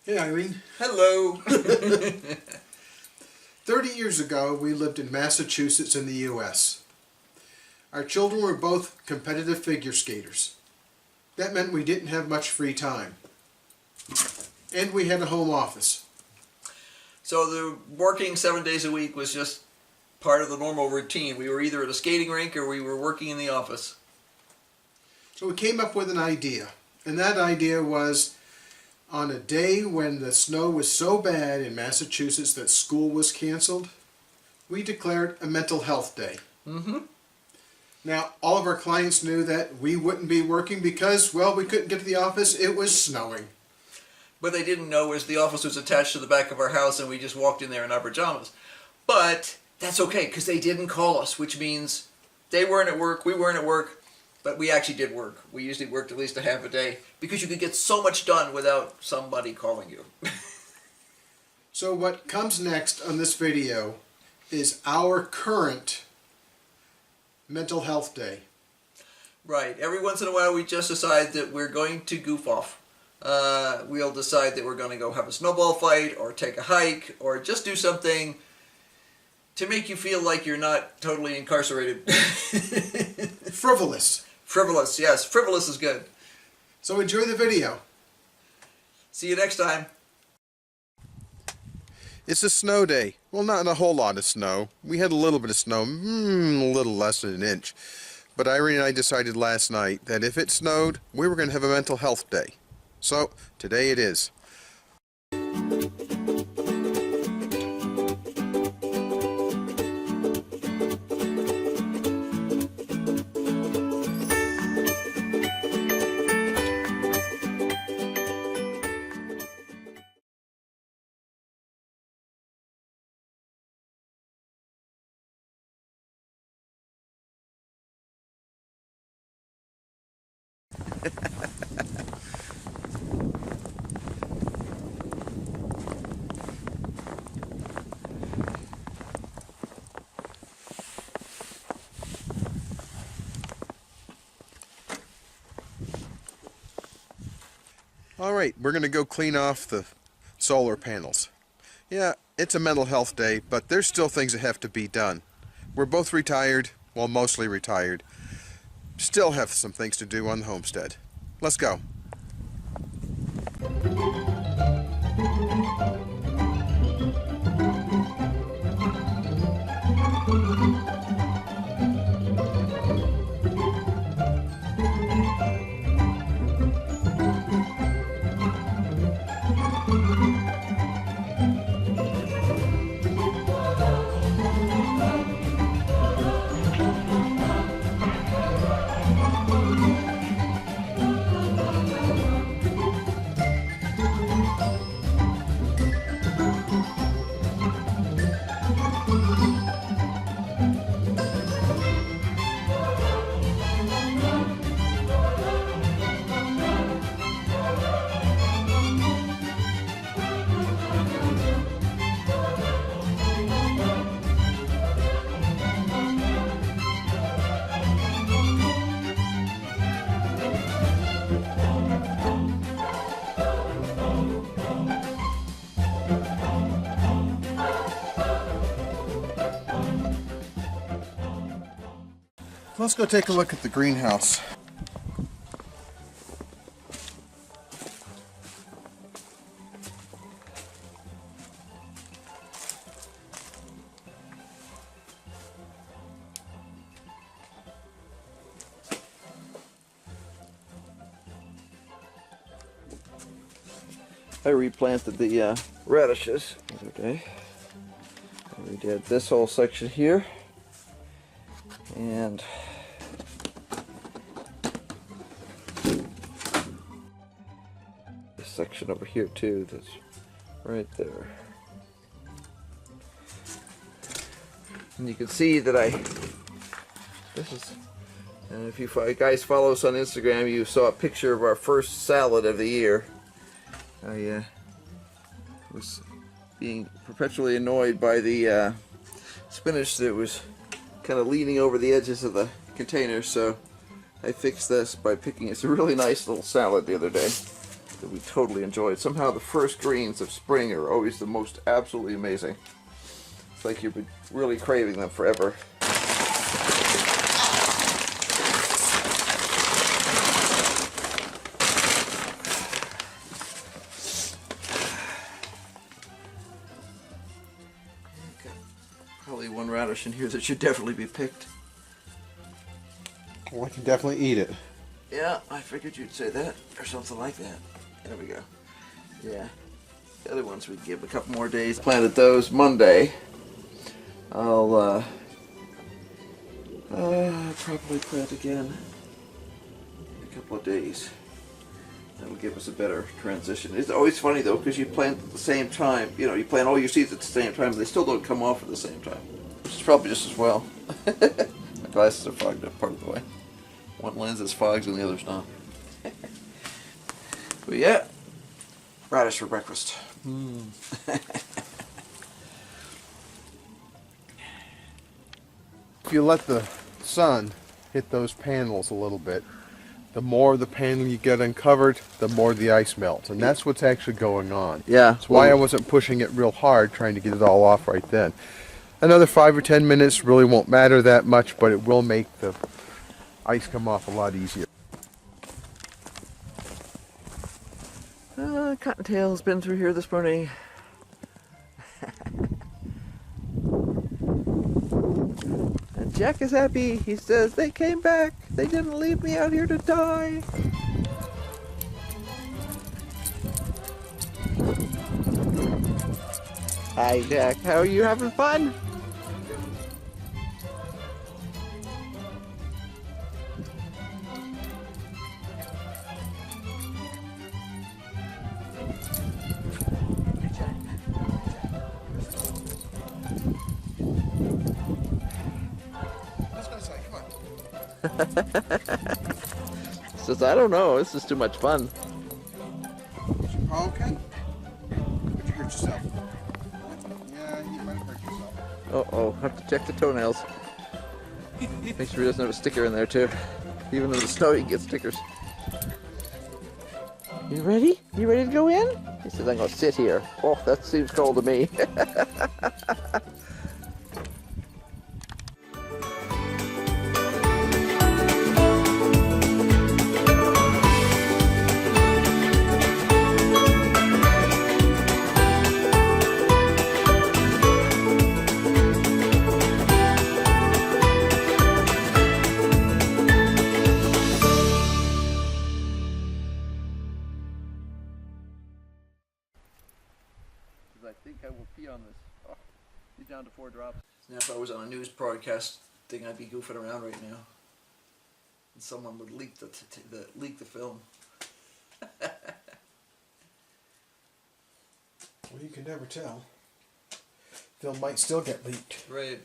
Hey Irene. Hello. 30 years ago we lived in Massachusetts in the US. Our children were both competitive figure skaters. That meant we didn't have much free time. And we had a home office. So the working 7 days a week was just part of the normal routine. We were either at a skating rink or we were working in the office. So we came up with an idea. And that idea was, on a day when the snow was so bad in Massachusetts that school was canceled, we declared a mental health day. Now, all of our clients knew that we wouldn't be working because, well, we couldn't get to the office. It was snowing. What they didn't know is the office was attached to the back of our house and we just walked in there in our pajamas. But that's okay because they didn't call us, which means they weren't at work, we weren't at work, but we actually did work. We usually worked at least a half a day because you could get so much done without somebody calling you. So what comes next on this video is our current mental health day. Right. Every once in a while we just decide that we're going to goof off. We'll decide that we're going to go have a snowball fight or take a hike or just do something to make you feel like you're not totally incarcerated. Frivolous. Frivolous, yes. Frivolous is good. So enjoy the video. See you next time. It's a snow day. Well, not a whole lot of snow. We had a little bit of snow, a little less than an inch. But Irene and I decided last night that if it snowed, we were going to have a mental health day. So, today it is. Alright, we're going to go clean off the solar panels. Yeah, it's a mental health day, but there's still things that have to be done. We're both retired, well, mostly retired. Still have some things to do on the homestead. Let's go. Let's go take a look at the greenhouse. I replanted the radishes the other day. We did this whole section here. And this section over here too, that's right there. And you can see that if you guys follow us on Instagram, you saw a picture of our first salad of the year. I was being perpetually annoyed by the spinach that was kind of leaning over the edges of the container, so I fixed this by picking. It's a really nice little salad the other day. that we totally enjoyed. Somehow the first greens of spring are always the most absolutely amazing. It's like you've been really craving them forever. Probably one radish in here that should definitely be picked. Well, I can definitely eat it. Yeah, I figured you'd say that, or something like that. There we go. Yeah. The other ones we'd give a couple more days. Planted those Monday. I'll probably plant again in a couple of days. That'll give us a better transition. It's always funny though, because you plant at the same time. You know, you plant all your seeds at the same time, but they still don't come off at the same time. Which is probably just as well. My glasses are fogged up part of the way. One lens is fogged and the other's not. But yeah, radish for breakfast. If you let the sun hit those panels a little bit, the more the panel you get uncovered, the more the ice melts. And that's what's actually going on. Yeah. That's why I wasn't pushing it real hard, trying to get it all off right then. Another 5 or 10 minutes really won't matter that much, but it will make the ice come off a lot easier. Cottontail's been through here this morning. And Jack is happy. He says, they came back. They didn't leave me out here to die. Hi, Jack. How are you having fun? Says, I don't know, this is too much fun. Okay. But you hurt yourself. Yeah, you might have hurt yourself. Uh-oh, have to check the toenails. Make sure he doesn't have a sticker in there too. Even in the snow, you can get stickers. You ready? You ready to go in? He says, I'm going to sit here. Oh, that seems cold to me. I think I will pee on this. Oh, be down to 4 drops. Now, if I was on a news broadcast thing, I'd be goofing around right now, and someone would leak the film. Well, you can never tell. Film might still get leaked. Right.